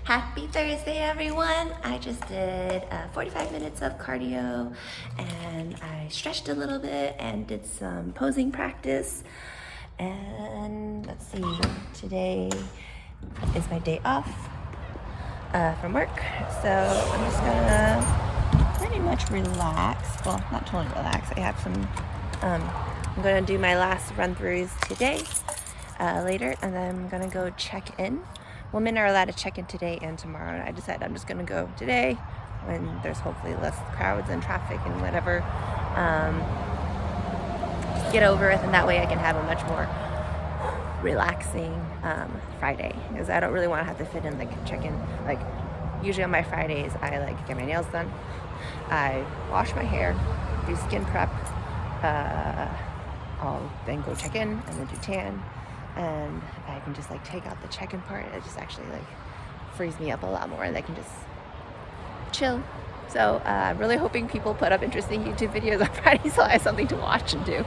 Happy Thursday, everyone. I just did 45 minutes of cardio and I stretched a little bit and did some posing practice. And let's see, today is my day off from work. So I'm just gonna pretty much relax. Well, not totally relax. I have some, I'm gonna do my last run-throughs today, later, and then I'm gonna go check in. Women are allowed to check in today and tomorrow, and I decided I'm just gonna go today when there's hopefully less crowds and traffic and whatever. Just get over it, and that way I can have a much more relaxing Friday, because I don't really want to have to fit in like check-in. Like usually on my Fridays I like get my nails done, I wash my hair, do skin prep, I'll then go check in and then do tan, and I can just like take out the check-in part. It just actually like frees me up a lot more and I can just chill. So I'm really hoping people put up interesting YouTube videos on Friday so I have something to watch and do.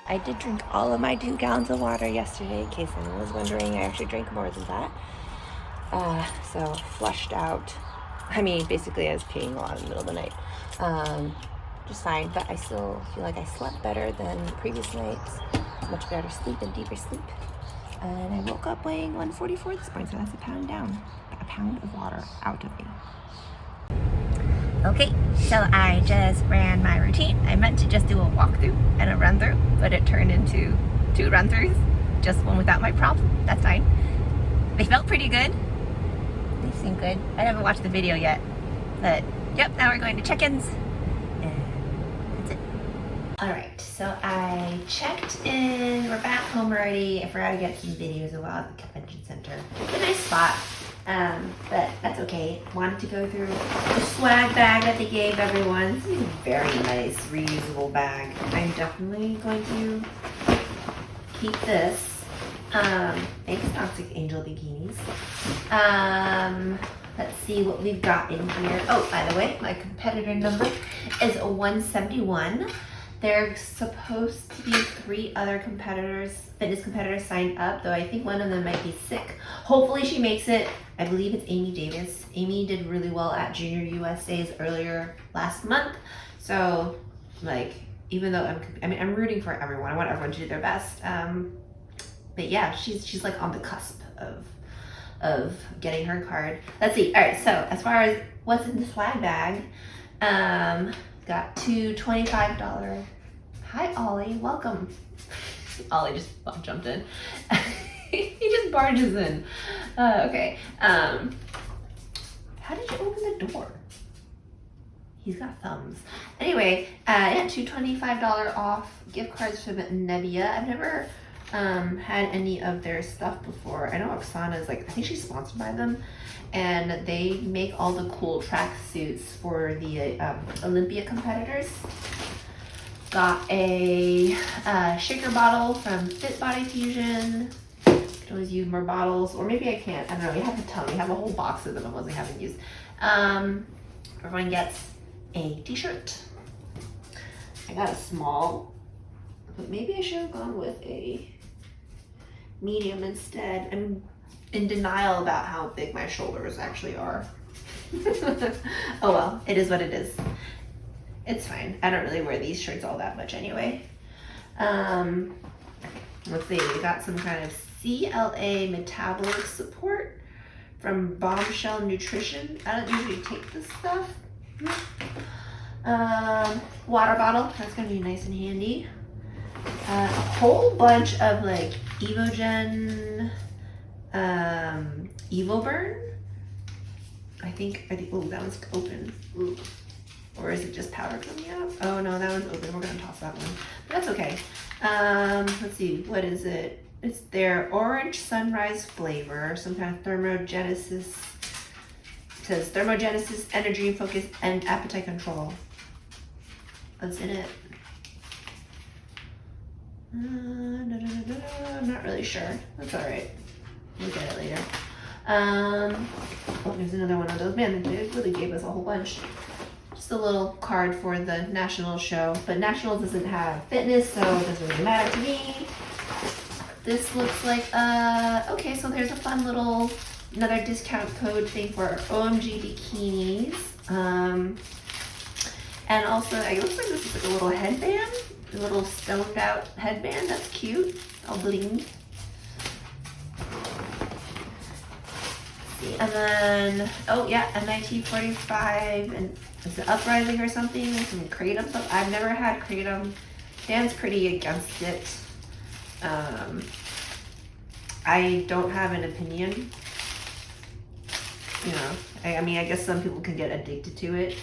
I did drink all of my 2 gallons of water yesterday, in case anyone was wondering. I actually drank more than that. So flushed out. I mean, basically I was peeing a lot in the middle of the night. Just fine, but I still feel like I slept better than previous nights. Much better sleep and deeper sleep. And I woke up weighing 144 this morning, so that's a pound down. A pound of water out of me. Okay, so I just ran my routine. I meant to just do a walkthrough and a run through, but it turned into 2 run throughs, just one without my prop. That's fine. They felt pretty good. They seem good. I haven't watched the video yet, but yep, now we're going to check-ins, and that's it. All right, so I checked in. We're back home already. I forgot to get some videos about the convention center. It's a nice spot. But that's okay. Wanted to go through the swag bag that they gave everyone. This is a very nice, reusable bag. I'm definitely going to keep this. Thanks, Toxic Angel Bikinis. Let's see what we've got in here. Oh, by the way, my competitor number is 171. There's supposed to be 3 other fitness competitors signed up, though I think one of them might be sick. Hopefully she makes it. I believe it's Amy Davis. Amy did really well at Junior USA's earlier last month. So, like, even though I'm rooting for everyone. I want everyone to do their best. But yeah, she's like on the cusp of getting her card. Let's see. All right. So as far as what's in the swag bag, got 2 $25. Hi, Ollie. Welcome. Ollie just jumped in. He just barges in. Okay. How did you open the door? He's got thumbs. Anyway, yeah, 2 $25 off gift cards from Nebia. I've never had any of their stuff before. I know Oksana is like, I think she's sponsored by them, and they make all the cool track suits for the Olympia competitors. Got a shaker bottle from Fit Body Fusion. Could always use more bottles, or maybe I can't. I don't know. You have to tell me. You have a whole box of them. I wasn't having used. Everyone gets a t-shirt. I got a small, but maybe I should have gone with a medium instead. I'm in denial about how big my shoulders actually are. Oh well, it is what it is. It's fine. I don't really wear these shirts all that much anyway. Let's see, we got some kind of CLA metabolic support from Bombshell Nutrition. I don't usually take this stuff. Water bottle, that's gonna be nice and handy. A whole bunch of like Evogen Evo Burn. I think, oh, that one's open. Ooh. Or is it just powder coming out? Oh no, that one's open. We're gonna toss that one. But that's okay. Let's see, what is it? It's their orange sunrise flavor, some kind of thermogenesis. It says thermogenesis, energy focus, and appetite control. What's in it? I'm not really sure. That's all right. We'll get it later. Oh, there's another one of those. Man, they really gave us a whole bunch. Just a little card for the Nationals show, but Nationals doesn't have fitness, so it doesn't really matter to me. This looks like, okay, so there's a fun little, another discount code thing for OMG bikinis. And also, it looks like this is like a little headband, a little stoned out headband. That's cute, all bling. And then, oh yeah, MIT 45, and is it Uprising or something? Some Kratom stuff. I've never had Kratom. Dan's pretty against it. I don't have an opinion. You know, I mean, I guess some people can get addicted to it.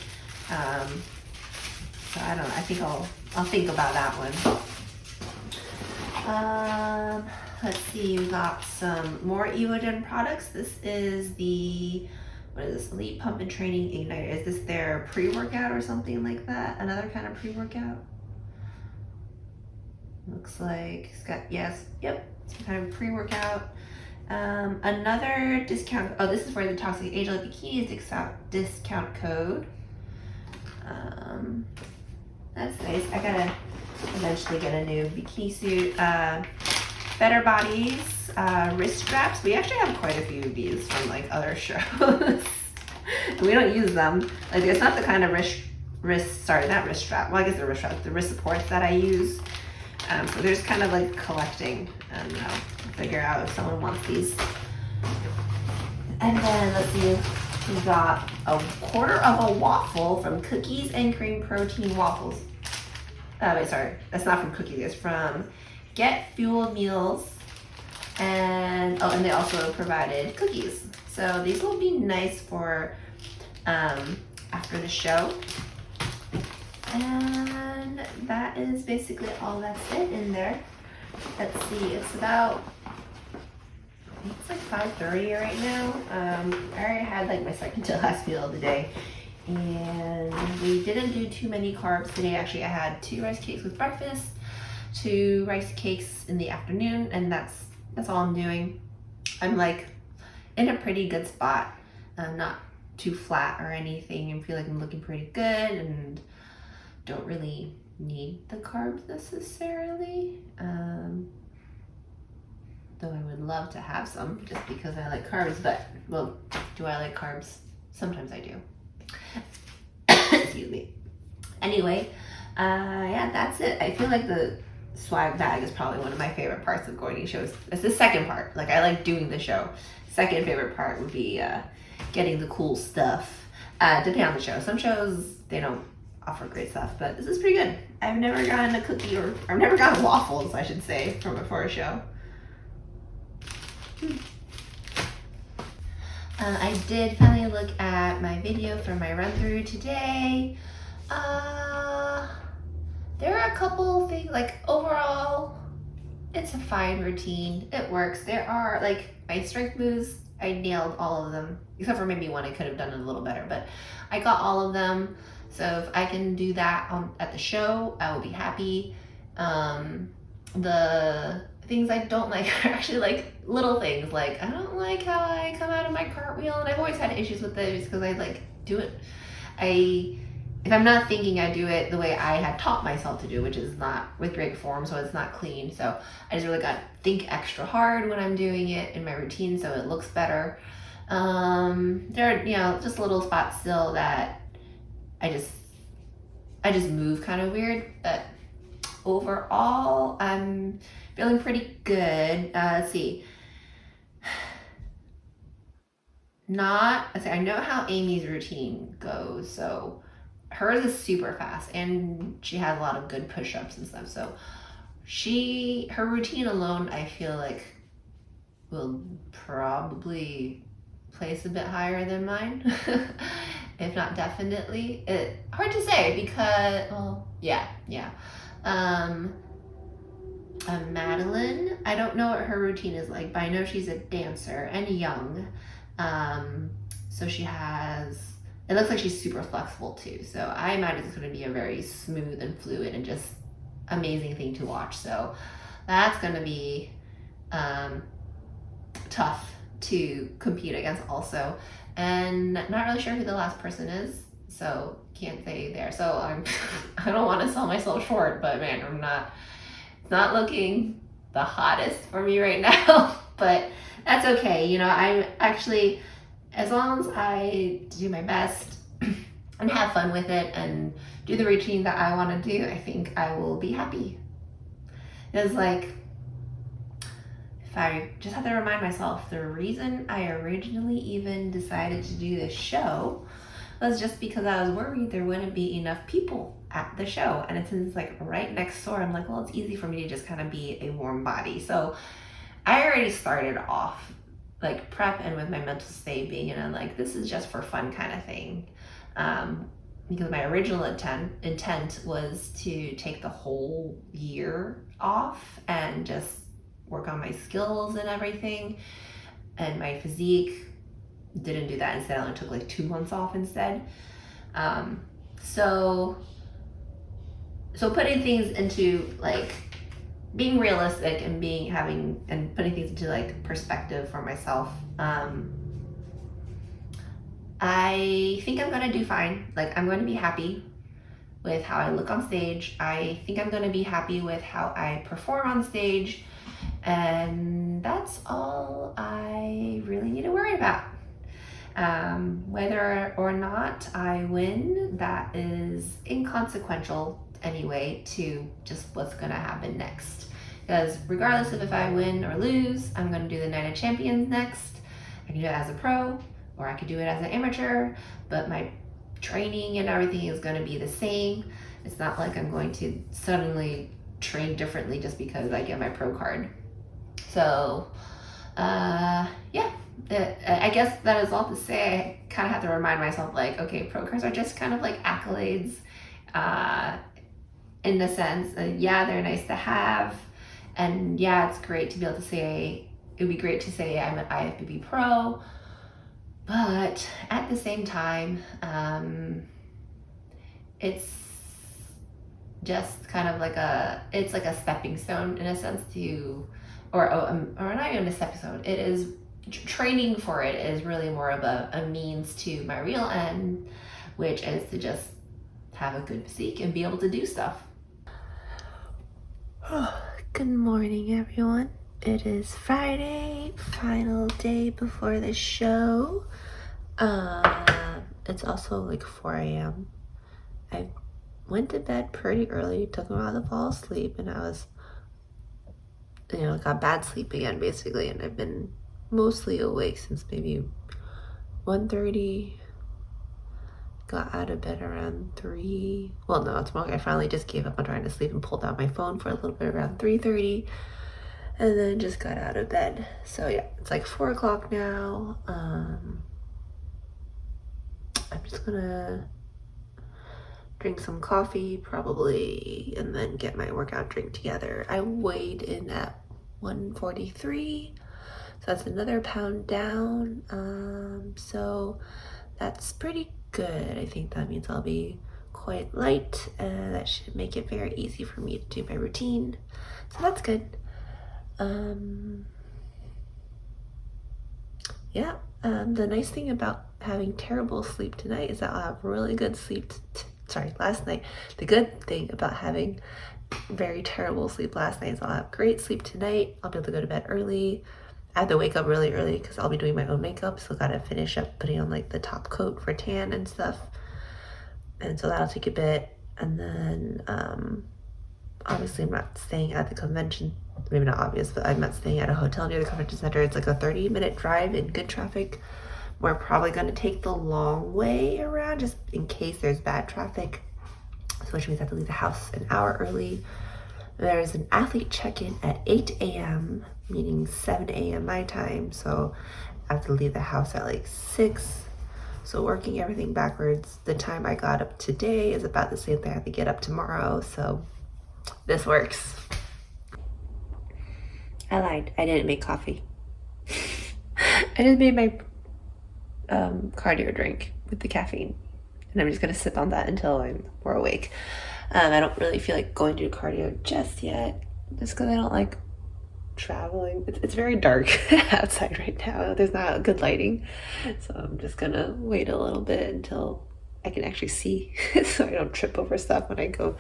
So I don't know. I think I'll think about that one. Let's see, we got some more Evogen products. This is the, what is this? Elite Pump and Training Igniter. Is this their pre-workout or something like that? Another kind of pre-workout? Looks like it's got, yes, yep, some kind of pre-workout. Another discount, oh, this is for the Toxic Angel Bikinis discount code. That's nice. I gotta eventually get a new bikini suit. Better Bodies wrist straps. We actually have quite a few of these from like other shows. We don't use them. Like, it's not the kind of not wrist strap. Well, I guess the wrist strap, the wrist supports that I use. So there's kind of like collecting, and figure out if someone wants these. And then let's see, we got a quarter of a waffle from Cookies and Cream Protein Waffles. Wait, sorry, that's not from Cookies. It's from Get Fuel Meals, and oh, and they also provided cookies. So these will be nice for after the show. And that is basically all that's it in there. Let's see, it's about, it's like 5:30 right now. I already had like my second to last meal of the day, and we didn't do too many carbs today. Actually, I had 2 rice cakes with breakfast, 2 rice cakes in the afternoon, and that's all I'm doing. I'm like in a pretty good spot. I'm not too flat or anything, and feel like I'm looking pretty good, and don't really need the carbs necessarily. Though I would love to have some just because I like carbs, but, well, do I like carbs? Sometimes I do. Excuse me. Anyway, yeah, that's it. I feel like the swag bag is probably one of my favorite parts of going to shows. It's the second part. Like, I like doing the show. Second favorite part would be getting the cool stuff. Depending on the show. Some shows, they don't offer great stuff, but this is pretty good. I've never gotten a cookie, or I've never gotten waffles, I should say, for a show. I did finally look at my video for my run through today. There are a couple things, like overall, it's a fine routine. It works. There are, like, my strength moves, I nailed all of them, except for maybe one I could have done it a little better, but I got all of them. So if I can do that at the show, I will be happy. The things I don't like are actually like little things. Like, I don't like how I come out of my cartwheel, and I've always had issues with those because I like do it. If I'm not thinking, I do it the way I had taught myself to do, which is not with great form, so it's not clean. So I just really got to think extra hard when I'm doing it in my routine so it looks better. There are, just little spots still that I just move kind of weird, but overall, I'm feeling pretty good. Let's see. I know how Amy's routine goes, so hers is super fast, and she has a lot of good push-ups and stuff. So her routine alone, I feel like will probably place a bit higher than mine, if not definitely. Hard to say because, well, yeah. Madeline, I don't know what her routine is like, but I know she's a dancer and young. So she has, it looks like she's super flexible too. So I imagine it's going to be a very smooth and fluid and just amazing thing to watch. So that's going to be tough to compete against also. And not really sure who the last person is, so can't say there. So I don't want to sell myself short, but man, it's not looking the hottest for me right now. But that's okay. You know, I'm actually, as long as I do my best and have fun with it and do the routine that I want to do, I think I will be happy. It's like, if I just have to remind myself, the reason I originally even decided to do this show was just because I was worried there wouldn't be enough people at the show. And since it's like right next door, I'm like, well, it's easy for me to just kind of be a warm body. So I already started off like prep and with my mental state being in a like, this is just for fun kind of thing. Because my original intent was to take the whole year off and just work on my skills and everything. And my physique didn't do that. Instead, I only took like 2 months off instead. So putting things into like being realistic and putting things into like perspective for myself. I think I'm gonna do fine. Like, I'm gonna be happy with how I look on stage. I think I'm gonna be happy with how I perform on stage. And that's all I really need to worry about. Whether or not I win, that is inconsequential anyway to just what's gonna happen next. Because regardless of if I win or lose, I'm gonna do the Night of Champions next. I can do it as a pro, or I could do it as an amateur, but my training and everything is gonna be the same. It's not like I'm going to suddenly train differently just because I get my pro card. So, yeah, I guess that is all to say. I kind of have to remind myself, like, okay, pro cards are just kind of like accolades, in the sense, yeah, they're nice to have, and yeah, it's great to be able to say, it would be great to say I'm an IFBB pro, but at the same time, it's just kind of like it's like a stepping stone in a sense to, or not even a stepping stone. It is, training for it is really more of a means to my real end, which is to just have a good physique and be able to do stuff. Good morning, everyone. It is Friday, final day before the show. It's also like 4 a.m. I went to bed pretty early, took a while to fall asleep, and I was, got bad sleep again basically, and I've been mostly awake since maybe 1:30. Got out of bed around 3. Well, no, it's wrong. I finally just gave up on trying to sleep and pulled out my phone for a little bit around 3:30, and then just got out of bed. So yeah, it's like 4 o'clock now. I'm just gonna drink some coffee probably, and then get my workout drink together. I weighed in at 143, so that's another pound down. So that's pretty good. I think that means I'll be quite light, and that should make it very easy for me to do my routine. So that's good. Yeah, the nice thing about having terrible sleep tonight is that I'll have really good sleep. Last night. The good thing about having very terrible sleep last night is I'll have great sleep tonight. I'll be able to go to bed early. I have to wake up really early because I'll be doing my own makeup, so gotta finish up putting on like the top coat for tan and stuff. And so that'll take a bit. And then obviously I'm not staying at the convention, maybe not obvious, but I'm not staying at a hotel near the convention center. It's like a 30-minute drive in good traffic. We're probably gonna take the long way around just in case there's bad traffic, so which means I have to leave the house an hour early. There's an athlete check-in at 8 a.m., meaning 7 a.m. my time, so I have to leave the house at like 6. So working everything backwards, the time I got up today is about the same thing I have to get up tomorrow, so this works. I lied, I didn't make coffee. I just made my cardio drink with the caffeine, and I'm just gonna sip on that until I'm more awake. I don't really feel like going to do cardio just yet, just because I don't like traveling. It's very dark outside right now. There's not good lighting, so I'm just gonna wait a little bit until I can actually see so I don't trip over stuff when I go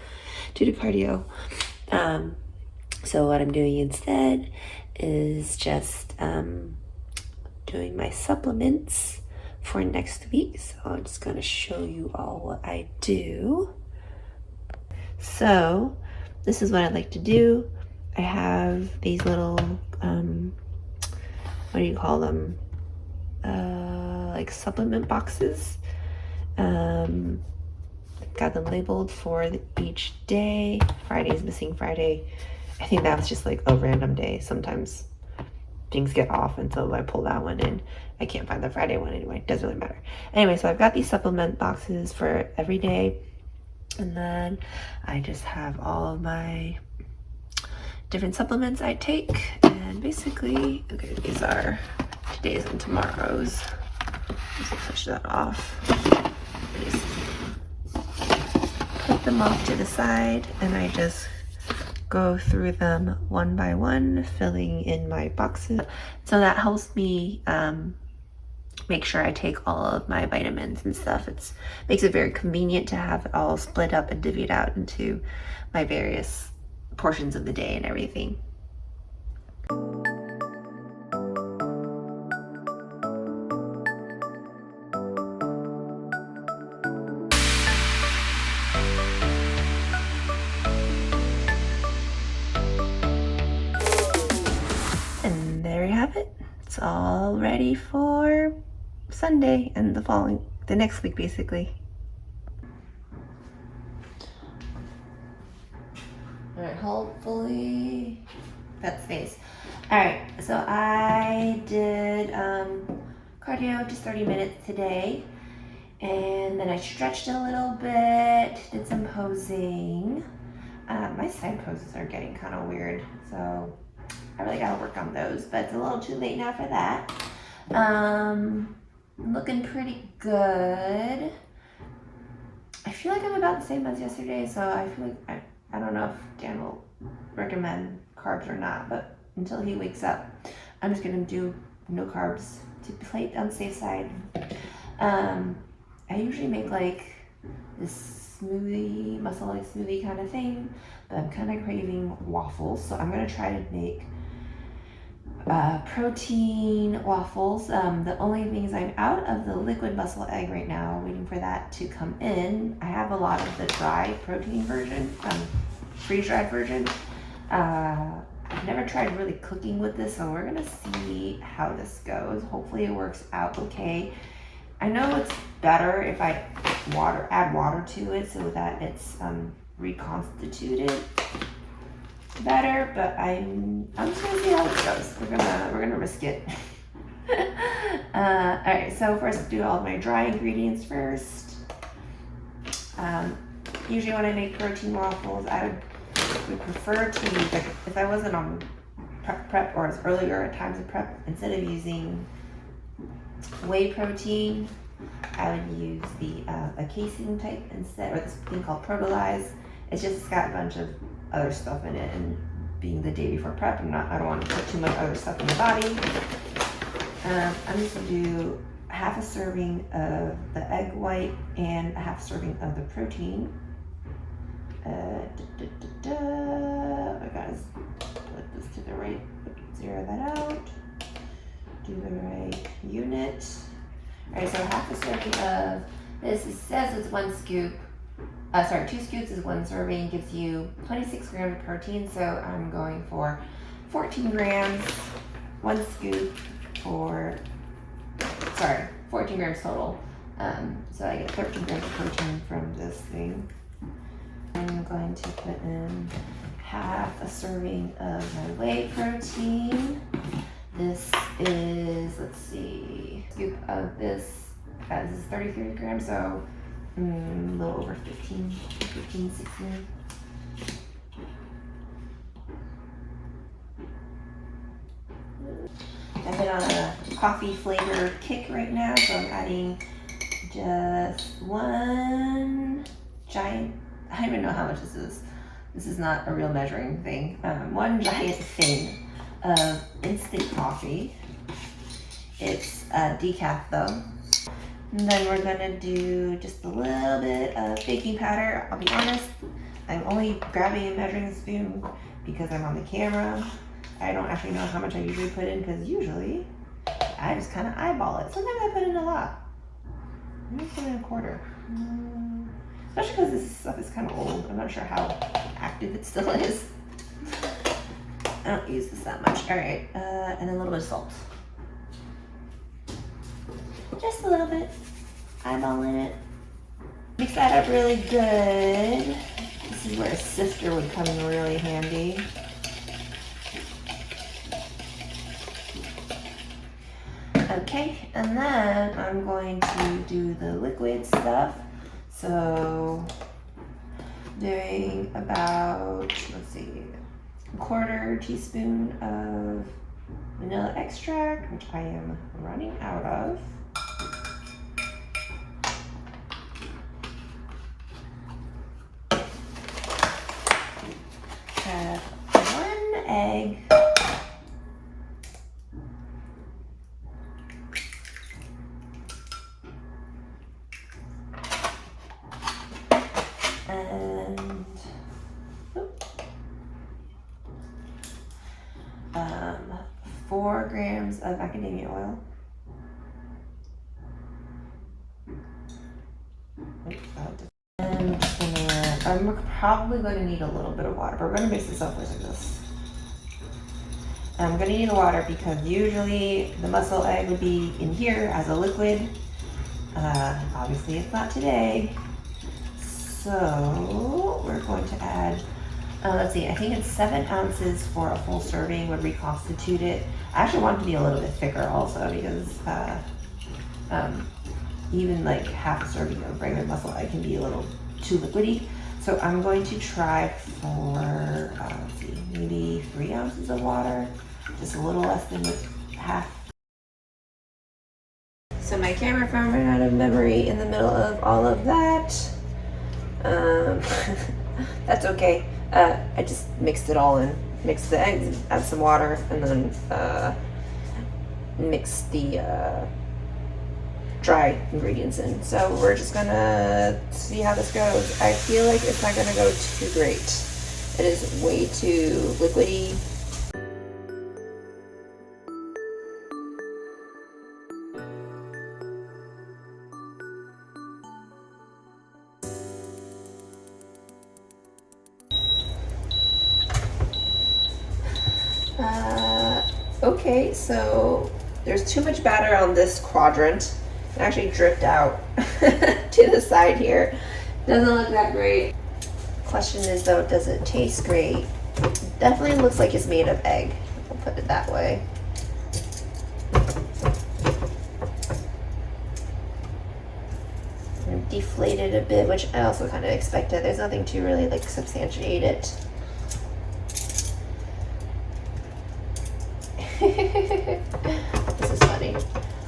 to do cardio. So what I'm doing instead is just doing my supplements for next week. So I'm just gonna show you all what I do. So this is what I like to do. I have these little, what do you call them? Like supplement boxes. Got them labeled for each day. Friday's missing Friday. I think that was just like a random day. Sometimes things get off, and so I pull that one in. I can't find the Friday one anyway. It doesn't really matter. Anyway, so I've got these supplement boxes for every day. And then I just have all of my different supplements I take. And basically, okay, these are today's and tomorrow's. Just push that off. Just put them off to the side, and I just go through them one by one, filling in my boxes. So that helps me make sure I take all of my vitamins and stuff. It makes it very convenient to have it all split up and divvied out into my various portions of the day and everything. And there you have it. It's all ready for Sunday and the next week basically. All right, hopefully that stays. All right, so I did cardio, just 30 minutes today, and then I stretched a little bit, did some posing. My side poses are getting kind of weird, so I really gotta work on those, but it's a little too late now for that. Looking pretty good. I feel like I'm about the same as yesterday, so I feel like I don't know if Dan will recommend carbs or not, but until he wakes up, I'm just gonna do no carbs to play it on the safe side. I usually make like this smoothie, muscle-like smoothie kind of thing, but I'm kind of craving waffles, so I'm gonna try to make protein waffles. The only thing is I'm out of the liquid muscle egg right now, waiting for that to come in. I have a lot of the dry protein version, freeze-dried version. I've never tried really cooking with this, so we're gonna see how this goes. Hopefully it works out okay. I know it's better if I add water to it so that it's reconstituted better, but I'm just gonna see how it goes. We're gonna risk it. All right, so first do all of my dry ingredients first. Usually when I make protein waffles, I would prefer to use, like, if I wasn't on prep or as earlier at times of prep, instead of using whey protein, I would use a casein type instead, or this thing called Protolize. It's got a bunch of other stuff in it, and being the day before prep, I don't want to put too much other stuff in the body. I'm just gonna do half a serving of the egg white and a half serving of the protein. I gotta put this to the right, zero that out, do the right unit. All right, so half a serving of this, it says it's 1 scoop. 2 scoops is 1 serving, gives you 26 grams of protein, so I'm going for 14 grams, 1 scoop for, 14 grams total. So I get 13 grams of protein from this thing. I'm going to put in half a serving of my whey protein. This is, let's see, scoop of this, this is 33 grams, so a little over 15, 16. I've been on a coffee flavor kick right now, so I'm adding just one giant, I don't even know how much this is. This is not a real measuring thing. One giant thing of instant coffee. It's decaf though. And then we're gonna do just a little bit of baking powder. I'll be honest, I'm only grabbing a measuring spoon because I'm on the camera. I don't actually know how much I usually put in because usually I just kind of eyeball it. Sometimes I put in a lot. I'm gonna put in a quarter. Especially because this stuff is kind of old. I'm not sure how active it still is. I don't use this that much. All right, and then a little bit of salt. Just a little bit. Eyeballing it. Mix that up really good. This is where a sifter would come in really handy. Okay, and then I'm going to do the liquid stuff. So doing about, let's see, a quarter teaspoon of vanilla extract, which I am running out of. Have one egg. And 4 grams of macadamia oil. And I'm probably going to need a little bit of water, but we're going to mix this up like this. And I'm going to need the water because usually the muscle egg would be in here as a liquid. Obviously it's not today. So we're going to add, let's see, I think it's 7 ounces for a full serving would reconstitute it. I actually want it to be a little bit thicker also because even like half a serving of regular muscle egg can be a little too liquidy. So I'm going to try for, let's see, maybe 3 ounces of water, just a little less than half. So my camera phone ran out of memory in the middle of all of that. That's okay. I just mixed it all in. Mixed the eggs, add some water, and then mix the dry ingredients in. So we're just gonna see how this goes. I feel like it's not gonna go too great. It is way too liquidy. Okay, so there's too much batter on this quadrant. It actually dripped out to the side here. Doesn't look that great. Question is though, does it taste great? Definitely looks like it's made of egg. We'll put it that way. And deflated a bit, which I also kind of expected. There's nothing to really like substantiate it. This is funny.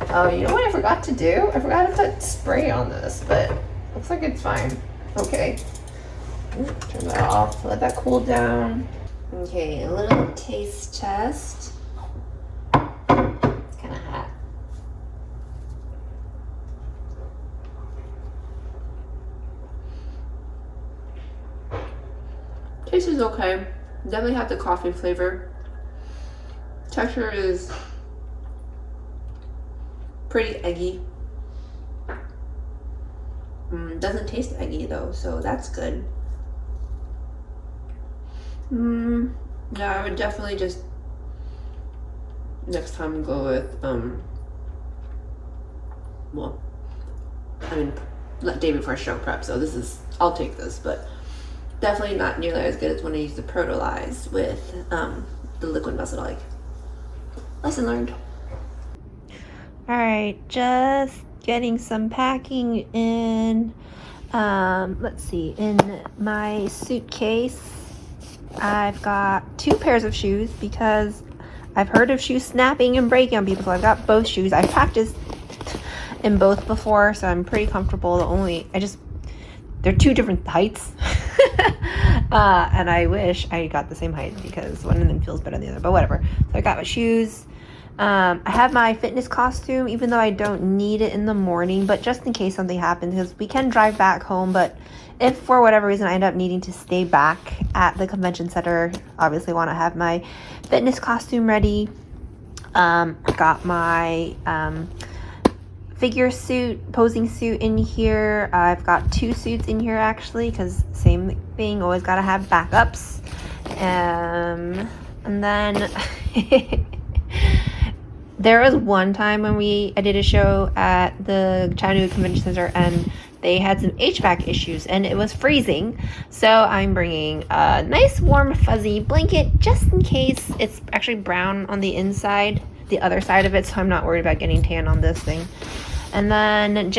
Oh, you know what I forgot to do? I forgot to put spray on this, but looks like it's fine. Okay. Turn that off. Let that cool down. Okay, a little taste test. It's kind of hot. Taste is okay. Definitely have the coffee flavor. Texture is pretty eggy. Doesn't taste eggy though, so that's good. Yeah, I would definitely just next time go with well, I mean, let day before show prep, so this is, I'll take this, but Definitely not nearly as good as when I use the Protolize with the liquid muscle oil. Lesson learned. All right, just getting some packing in. Let's see, in my suitcase, I've got 2 pairs of shoes because I've heard of shoes snapping and breaking on people, so I've got both shoes. I've practiced in both before, so I'm pretty comfortable. They're 2 different heights. And I wish I got the same height because one of them feels better than the other, but whatever. So I got my shoes. I have my fitness costume, even though I don't need it in the morning, but just in case something happens, because we can drive back home, but if for whatever reason I end up needing to stay back at the convention center, obviously want to have my fitness costume ready. I got my figure suit, posing suit in here. I've got 2 suits in here actually, because same thing, always gotta have backups. And then there was one time when I did a show at the Chattanooga Convention Center and they had some HVAC issues and it was freezing. So I'm bringing a nice warm fuzzy blanket just in case. It's actually brown on the inside, the other side of it, so I'm not worried about getting tan on this thing. And then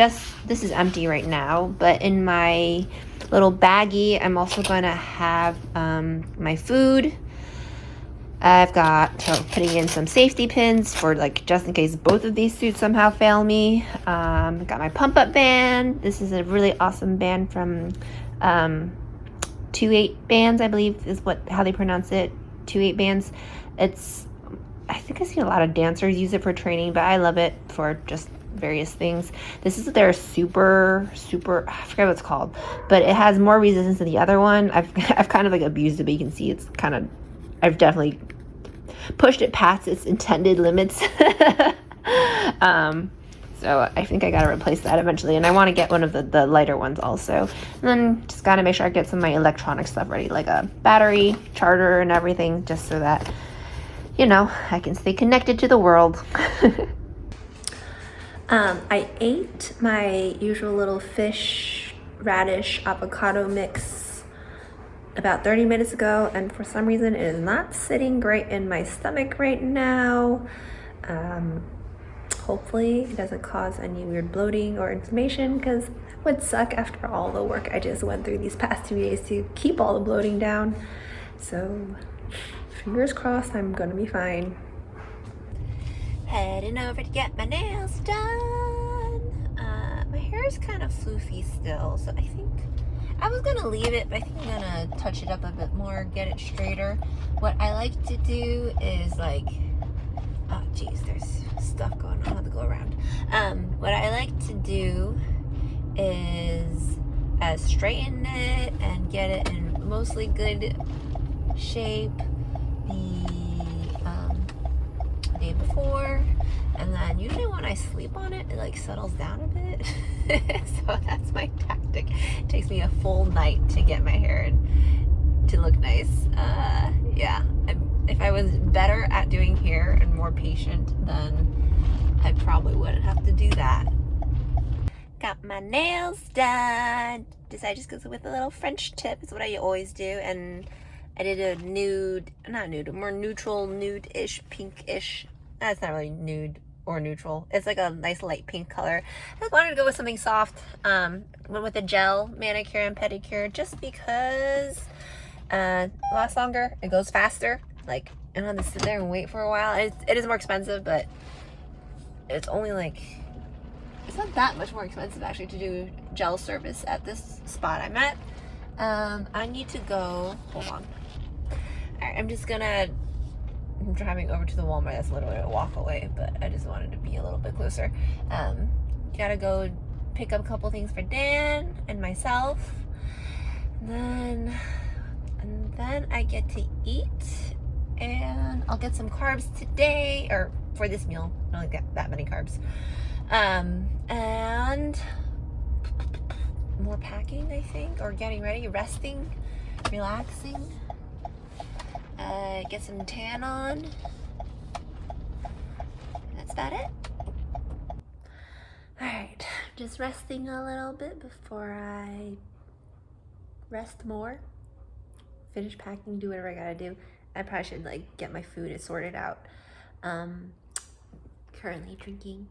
this is empty right now, but in my little baggie, I'm also going to have my food. I've got putting in some safety pins for just in case both of these suits somehow fail me. I've got my pump up band. This is a really awesome band from 28 bands, I believe is how they pronounce it. 28 bands. I think I've seen a lot of dancers use it for training, but I love it for just various things. This is their super, I forget what it's called, but it has more resistance than the other one. I've kind of abused it, but you can see I've definitely pushed it past its intended limits. So I think I gotta replace that eventually, and I want to get one of the lighter ones also. And then just gotta make sure I get some of my electronic stuff ready, like a battery, charger, and everything, just so that, I can stay connected to the world. I ate my usual little fish, radish, avocado mix about 30 minutes ago, and for some reason it is not sitting great in my stomach right now. Hopefully it doesn't cause any weird bloating or inflammation, because it would suck after all the work I just went through these past 2 days to keep all the bloating down. So fingers crossed I'm gonna be fine. Heading over to get my nails done. My hair is kind of floofy still, so I think I was gonna leave it, but I think I'm gonna touch it up a bit more, get it straighter. What I like to do is oh geez, there's stuff going on. I'll have to go around. What I like to do is straighten it and get it in mostly good shape the day before, and then usually when I sleep on it, it settles down a bit. So that's my tactic. It takes me a full night to get my hair to look nice. Yeah, if I was better at doing hair and more patient, then I probably wouldn't have to do that. Got my nails done. Decided just go with a little French tip is what I always do, and I did a more neutral, nude-ish, pink-ish. That's not really nude or neutral. It's a nice light pink color. I just wanted to go with something soft. Went with a gel manicure and pedicure just because it lasts longer. It goes faster. I don't have to sit there and wait for a while. It is more expensive, but it's only it's not that much more expensive actually to do gel service at this spot I'm at. I need to go, hold on. Alright, I'm driving over to the Walmart. That's literally a walk away, but I just wanted to be a little bit closer. Gotta go pick up a couple things for Dan and myself. And then I get to eat, and I'll get some carbs today, or for this meal. I don't get that many carbs. And more packing, I think, or getting ready, resting, relaxing. Get some tan on. That's about it. Alright, just resting a little bit before I rest more. finish packing, do whatever I gotta do. I probably should like get my food sorted out. Currently drinking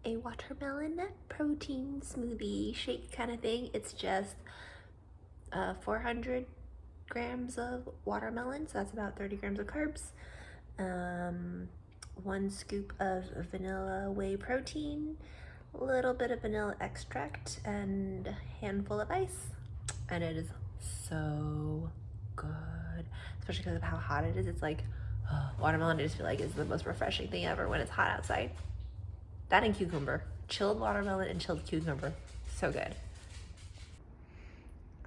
a watermelon protein smoothie shake kind of thing. It's just 400 grams of watermelon, so that's about 30 grams of carbs. 1 scoop of vanilla whey protein, a little bit of vanilla extract, and a handful of ice. And it is so good, especially because of how hot it is. It's like watermelon, I just feel like is the most refreshing thing ever when it's hot outside. That and cucumber. Chilled watermelon and chilled cucumber. So good.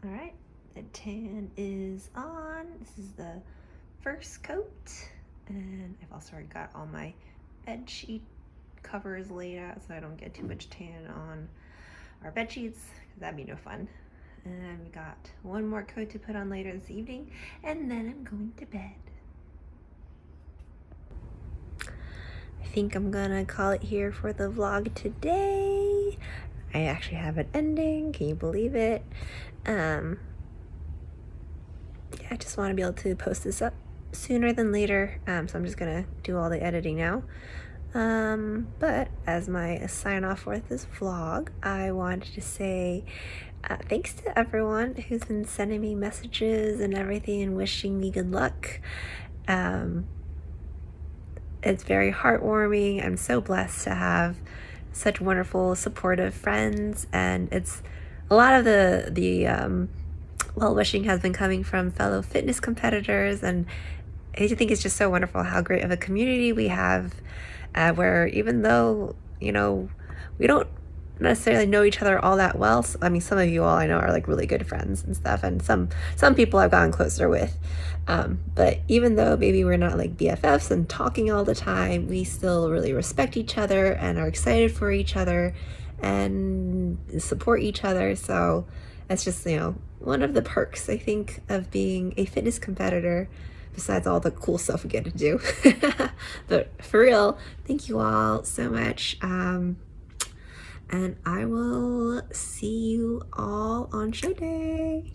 All right, the tan is on. This is the first coat. And I've also already got all my bed sheet covers laid out so I don't get too much tan on our bed sheets, because that'd be no fun. And we got one more coat to put on later this evening, and then I'm going to bed. I think I'm gonna call it here for the vlog today. I actually have an ending, can you believe it? Yeah, I just want to be able to post this up sooner than later, so I'm just gonna do all the editing now. But as my sign off for this vlog, I wanted to say thanks to everyone who's been sending me messages and everything and wishing me good luck. It's very heartwarming. I'm so blessed to have such wonderful, supportive friends, and it's a lot of the well-wishing has been coming from fellow fitness competitors, and I think it's just so wonderful how great of a community we have, where even though, you know, we don't necessarily know each other all that well. So, I mean, some of you all I know are like really good friends and stuff, and some people I've gotten closer with. But even though maybe we're not like BFFs and talking all the time, we still really respect each other and are excited for each other and support each other. So that's just, you know, one of the perks, I think, of being a fitness competitor, besides all the cool stuff we get to do. But for real, thank you all so much. And I will see you all on show day.